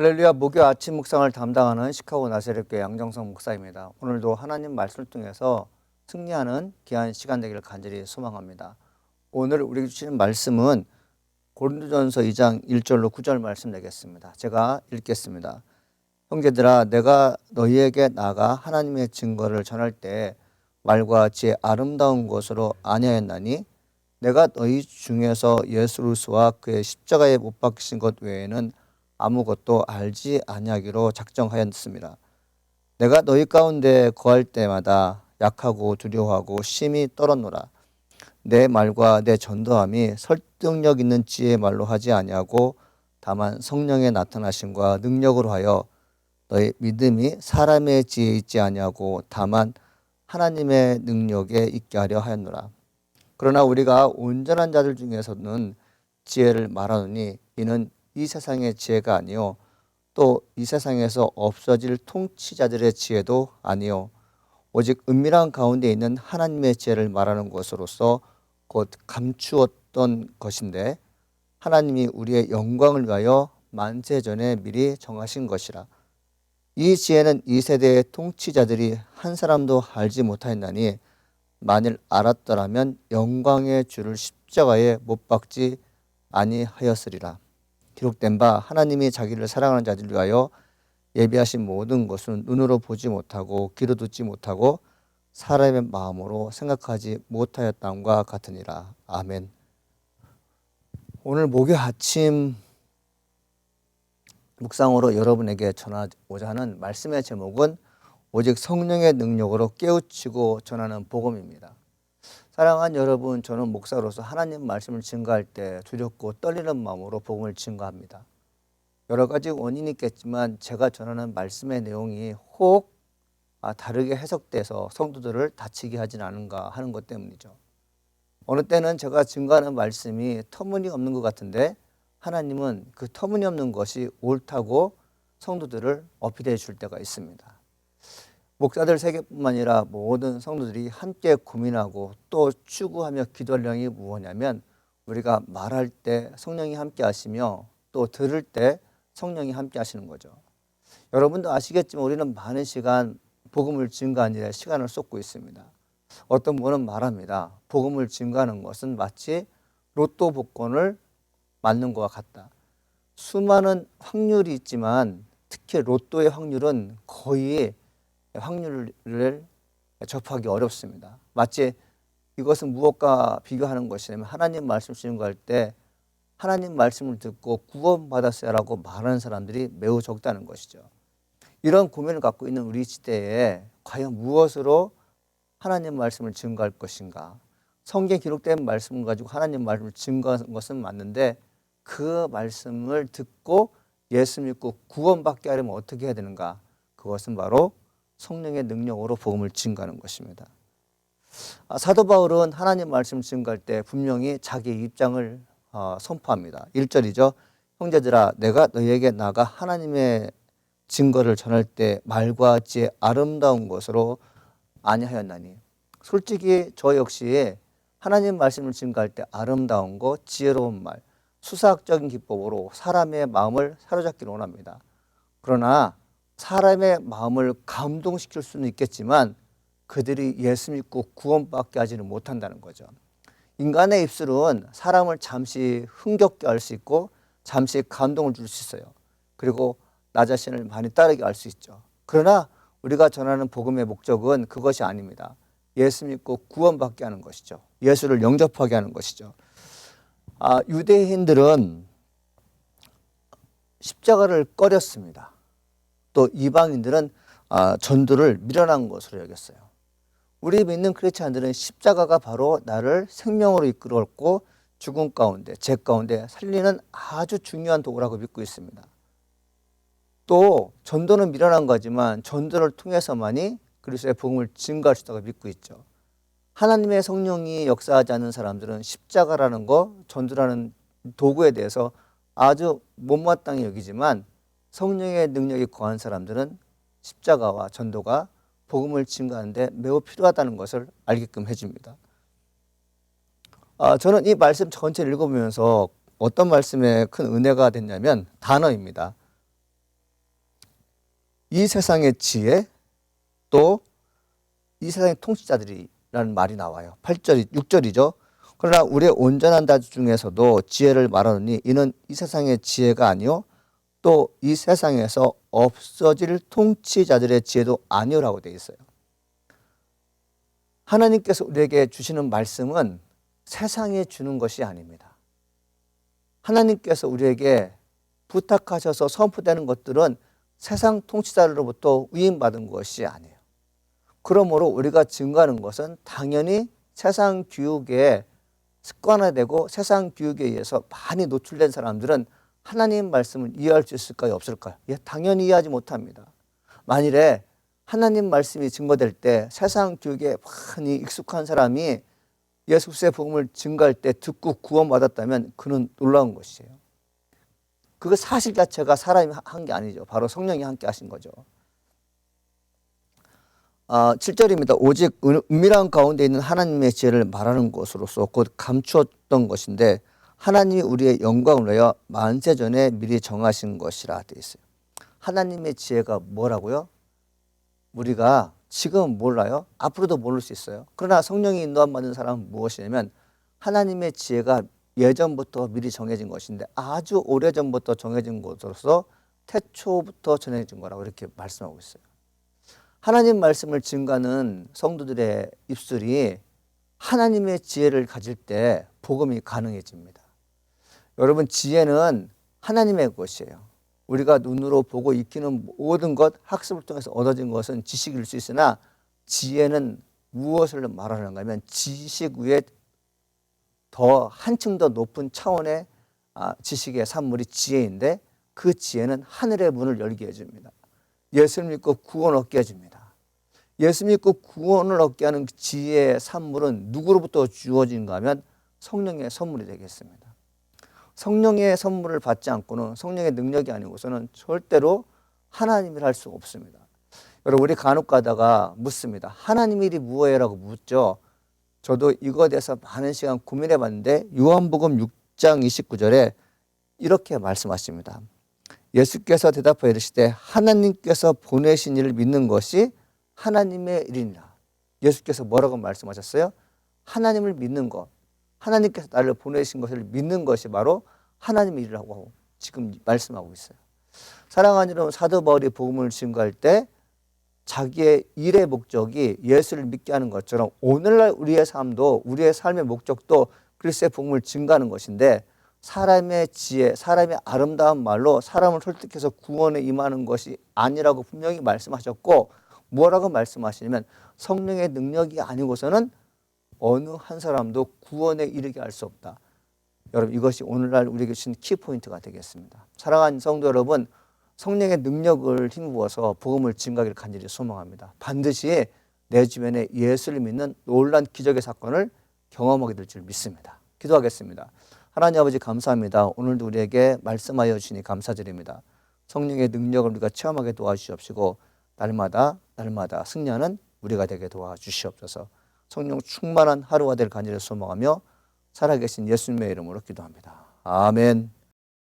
할렐루야. 목요 아침 묵상을 담당하는 시카고 나세렛교회 양정성 목사입니다. 오늘도 하나님 말씀을 통해서 승리하는 귀한 시간 되기를 간절히 소망합니다. 오늘 우리에게 주시는 말씀은 고린도전서 2장 1절로 9절 말씀 내겠습니다. 제가 읽겠습니다. 형제들아, 내가 너희에게 나아가 하나님의 증거를 전할 때 말과 지혜 아름다운 것으로 아니하였나니 내가 너희 중에서 예수 그리스도와 그의 십자가에 못 박히신 것 외에는 아무것도 알지 아니하기로 작정하였습니다. 내가 너희 가운데 거할 때마다 약하고 두려워하고 심히 떨었노라. 내 말과 내 전도함이 설득력 있는 지혜의 말로 하지 아니하고 다만 성령의 나타나심과 능력으로 하여 너희 믿음이 사람의 지혜에 있지 아니하고 다만 하나님의 능력에 있게 하려 하였노라. 그러나 우리가 온전한 자들 중에서는 지혜를 말하노니 이는 이 세상의 지혜가 아니요 또 이 세상에서 없어질 통치자들의 지혜도 아니요 오직 은밀한 가운데 있는 하나님의 지혜를 말하는 것으로서 곧 감추었던 것인데 하나님이 우리의 영광을 위하여 만세전에 미리 정하신 것이라. 이 지혜는 이 세대의 통치자들이 한 사람도 알지 못하였나니 만일 알았더라면 영광의 주를 십자가에 못 박지 아니하였으리라. 기록된 바 하나님이 자기를 사랑하는 자들을 위하여 예비하신 모든 것은 눈으로 보지 못하고 귀로 듣지 못하고 사람의 마음으로 생각하지 못하였다함과 같으니라. 아멘. 오늘 목요 아침 묵상으로 여러분에게 전하고자 하는 말씀의 제목은 오직 성령의 능력으로 깨우치고 전하는 복음입니다. 사랑하는 여러분, 저는 목사로서 하나님 말씀을 증거할 때 두렵고 떨리는 마음으로 복음을 증거합니다. 여러 가지 원인이 있겠지만 제가 전하는 말씀의 내용이 혹 다르게 해석돼서 성도들을 다치게 하진 않은가 하는 것 때문이죠. 어느 때는 제가 증거하는 말씀이 터무니없는 것 같은데 하나님은 그 터무니없는 것이 옳다고 성도들을 어필해 줄 때가 있습니다. 목사들 세계뿐만 아니라 모든 성도들이 함께 고민하고 또 추구하며 기도할 내용이 무엇이냐면 우리가 말할 때 성령이 함께 하시며 또 들을 때 성령이 함께 하시는 거죠. 여러분도 아시겠지만 우리는 많은 시간 복음을 증거하는 일에 시간을 쏟고 있습니다. 어떤 분은 말합니다. 복음을 증거하는 것은 마치 로또 복권을 맞는 것과 같다. 수많은 확률이 있지만 특히 로또의 확률은 거의 확률을 접하기 어렵습니다. 마치 이것은 무엇과 비교하는 것이냐면 하나님 말씀 증거할 때 하나님 말씀을 듣고 구원받았어야라고 말하는 사람들이 매우 적다는 것이죠. 이런 고민을 갖고 있는 우리 시대에 과연 무엇으로 하나님 말씀을 증거할 것인가? 성경에 기록된 말씀을 가지고 하나님 말씀을 증거하는 것은 맞는데 그 말씀을 듣고 예수 믿고 구원받게 하려면 어떻게 해야 되는가? 그것은 바로 성령의 능력으로 복음을 증거하는 것입니다. 사도 바울은 하나님 말씀을 증거할 때 분명히 자기의 입장을 선포합니다. 1절이죠. 형제들아, 내가 너희에게 나가 하나님의 증거를 전할 때 말과 지혜 아름다운 것으로 아니하였나니. 솔직히 저 역시 하나님 말씀을 증거할 때 아름다운 것, 지혜로운 말, 수사학적인 기법으로 사람의 마음을 사로잡기를 원합니다. 그러나 사람의 마음을 감동시킬 수는 있겠지만 그들이 예수 믿고 구원받게 하지는 못한다는 거죠. 인간의 입술은 사람을 잠시 흥겹게 할 수 있고 잠시 감동을 줄 수 있어요. 그리고 나 자신을 많이 따르게 할 수 있죠. 그러나 우리가 전하는 복음의 목적은 그것이 아닙니다. 예수 믿고 구원받게 하는 것이죠. 예수를 영접하게 하는 것이죠. 유대인들은 십자가를 꺼렸습니다. 또 이방인들은 전도를 미련한 것으로 여겼어요. 우리 믿는 크리스찬들은 십자가가 바로 나를 생명으로 이끌었고 죽음 가운데, 죄 가운데 살리는 아주 중요한 도구라고 믿고 있습니다. 또 전도는 미련한 거지만 전도를 통해서만이 그리스도의 복음을 증거할 수 있다고 믿고 있죠. 하나님의 성령이 역사하지 않는 사람들은 십자가라는 거, 전도라는 도구에 대해서 아주 못마땅히 여기지만 성령의 능력이 거한 사람들은 십자가와 전도가 복음을 증거하는데 매우 필요하다는 것을 알게끔 해줍니다. 저는 이 말씀 전체를 읽어보면서 어떤 말씀에 큰 은혜가 됐냐면 단어입니다. 이 세상의 지혜 또 이 세상의 통치자들이라는 말이 나와요. 8절, 6절이죠. 그러나 우리의 온전한 자 중에서도 지혜를 말하노니 이는 이 세상의 지혜가 아니요 또 이 세상에서 없어질 통치자들의 지혜도 아니오라고 되어 있어요. 하나님께서 우리에게 주시는 말씀은 세상에 주는 것이 아닙니다. 하나님께서 우리에게 부탁하셔서 선포되는 것들은 세상 통치자로부터 위임받은 것이 아니에요. 그러므로 우리가 증거하는 것은 당연히 세상 교육에 습관화되고 세상 교육에 의해서 많이 노출된 사람들은 하나님 말씀을 이해할 수 있을까요? 없을까요? 예, 당연히 이해하지 못합니다. 만일에 하나님 말씀이 증거될 때 세상 교육에 많이 익숙한 사람이 예수 그리스도의 복음을 증거할 때 듣고 구원받았다면 그는 놀라운 것이에요. 그 사실 자체가 사람이 한 게 아니죠. 바로 성령이 함께 하신 거죠. 7절입니다. 오직 은밀한 가운데 있는 하나님의 지혜를 말하는 것으로서 곧 감추었던 것인데 하나님이 우리의 영광을 위하여 만세전에 미리 정하신 것이라 되어 있어요. 하나님의 지혜가 뭐라고요? 우리가 지금 몰라요. 앞으로도 모를 수 있어요. 그러나 성령이 인도함 받는 사람은 무엇이냐면 하나님의 지혜가 예전부터 미리 정해진 것인데 아주 오래전부터 정해진 것으로서 태초부터 전해진 거라고 이렇게 말씀하고 있어요. 하나님 말씀을 증거하는 성도들의 입술이 하나님의 지혜를 가질 때 복음이 가능해집니다. 여러분, 지혜는 하나님의 것이에요. 우리가 눈으로 보고 익히는 모든 것, 학습을 통해서 얻어진 것은 지식일 수 있으나 지혜는 무엇을 말하는가 하면 지식 위에 더 한층 더 높은 차원의 지식의 산물이 지혜인데 그 지혜는 하늘의 문을 열게 해줍니다. 예수를 믿고 구원 얻게 해줍니다. 예수 믿고 구원을 얻게 하는 지혜의 산물은 누구로부터 주어진가 하면 성령의 선물이 되겠습니다. 성령의 선물을 받지 않고는 성령의 능력이 아니고서는 절대로 하나님 일 할 수 없습니다. 여러분, 우리 간혹 가다가 묻습니다. 하나님 일이 무엇이라고 묻죠. 저도 이거에 대해서 많은 시간 고민해 봤는데 요한복음 6장 29절에 이렇게 말씀하십니다. 예수께서 대답하여 이르시되 하나님께서 보내신 일을 믿는 것이 하나님의 일이니라. 예수께서 뭐라고 말씀하셨어요? 하나님을 믿는 것, 하나님께서 나를 보내신 것을 믿는 것이 바로 하나님의 일이라고 지금 말씀하고 있어요. 사랑하는 여러분, 사도 바울이 복음을 증거할 때 자기의 일의 목적이 예수를 믿게 하는 것처럼 오늘날 우리의 삶도, 우리의 삶의 목적도 그리스도의 복음을 증거하는 것인데 사람의 지혜, 사람의 아름다운 말로 사람을 설득해서 구원에 임하는 것이 아니라고 분명히 말씀하셨고, 뭐라고 말씀하시냐면 성령의 능력이 아니고서는 어느 한 사람도 구원에 이르게 할 수 없다. 여러분, 이것이 오늘날 우리에게 주신 키포인트가 되겠습니다. 사랑하는 성도 여러분, 성령의 능력을 힘입어서 복음을 증거하기를 간절히 소망합니다. 반드시 내 주변에 예수를 믿는 놀라운 기적의 사건을 경험하게 될 줄 믿습니다. 기도하겠습니다. 하나님 아버지, 감사합니다. 오늘도 우리에게 말씀하여 주시니 감사드립니다. 성령의 능력을 우리가 체험하게 도와주시옵시고 날마다 승리하는 우리가 되게 도와주시옵소서. 성령 충만한 하루가 될 간절히 소망하며 살아계신 예수님의 이름으로 기도합니다. 아멘.